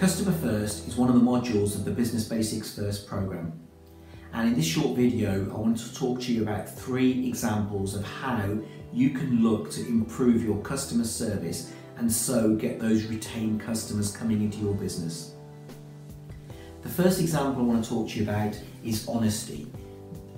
Customer First is one of the modules of the Business Basics First program. And in this short video, I want to talk to you about 3 examples of how you can look to improve your customer service and so get those retained customers coming into your business. The first example I want to talk to you about is honesty.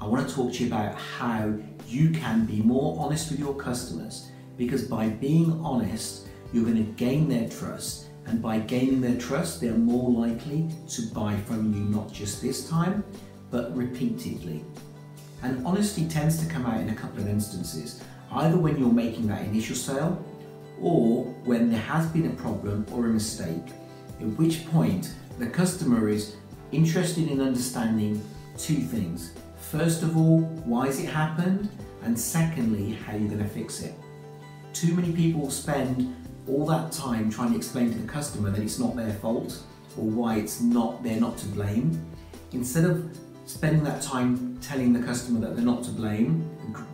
I want to talk to you about how you can be more honest with your customers, because by being honest, you're going to gain their trust, and by gaining their trust, they're more likely to buy from you, not just this time, but repeatedly. And honesty tends to come out in a couple of instances, either when you're making that initial sale or when there has been a problem or a mistake, at which point the customer is interested in understanding 2 things. First of all, why has it happened? And secondly, how you're going to fix it. Too many people spend all that time trying to explain to the customer that it's not their fault or why they're not to blame. Instead of spending that time telling the customer that they're not to blame,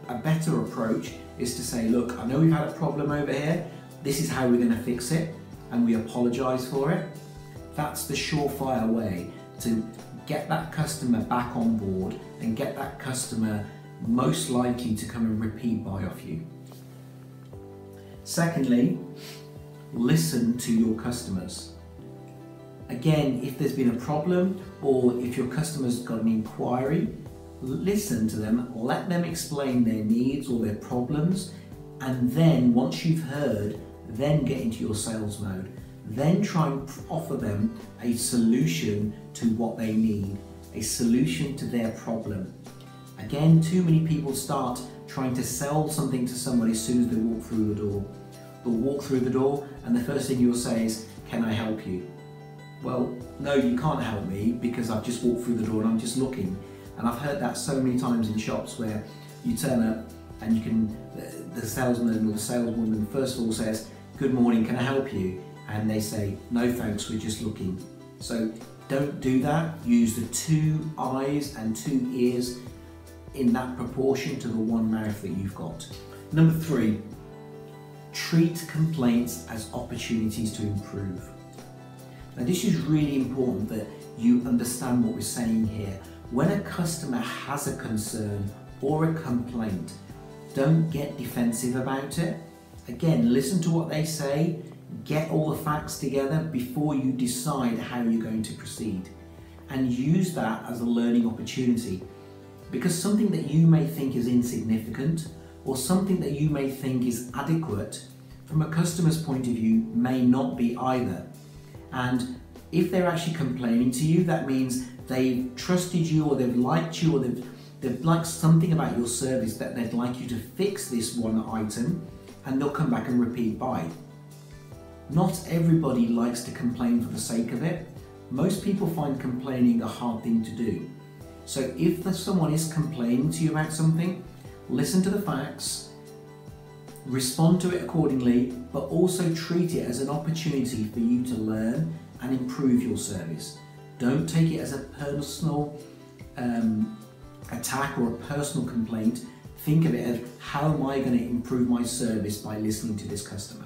a better approach is to say, look, I know we've had a problem over here, this is how we're going to fix it, and we apologise for it. That's the surefire way to get that customer back on board and get that customer most likely to come and repeat buy off you. Secondly, listen to your customers. Again, if there's been a problem or if your customer's got an inquiry, listen to them, let them explain their needs or their problems, and then once you've heard, then get into your sales mode. Then try and offer them a solution to what they need, a solution to their problem. Again, too many people start trying to sell something to somebody as soon as they walk through the door. They'll walk through the door and the first thing you'll say is, can I help you? Well, no, you can't help me because I've just walked through the door and I'm just looking. And I've heard that so many times in shops where you turn up and the salesman or the saleswoman first of all says, good morning, can I help you? And they say, no thanks, we're just looking. So don't do that. Use the 2 eyes and 2 ears in that proportion to the 1 mouth that you've got. Number 3, treat complaints as opportunities to improve. Now this is really important that you understand what we're saying here. When a customer has a concern or a complaint, don't get defensive about it. Again, listen to what they say, get all the facts together before you decide how you're going to proceed, and use that as a learning opportunity, because something that you may think is insignificant or something that you may think is adequate from a customer's point of view may not be either. And if they're actually complaining to you, that means they've trusted you or they've liked you or they've liked something about your service that they'd like you to fix this one item, and they'll come back and repeat buy. Not everybody likes to complain for the sake of it. Most people find complaining a hard thing to do. So if someone is complaining to you about something, listen to the facts, respond to it accordingly, but also treat it as an opportunity for you to learn and improve your service. Don't take it as a personal attack or a personal complaint. Think of it as, how am I going to improve my service by listening to this customer?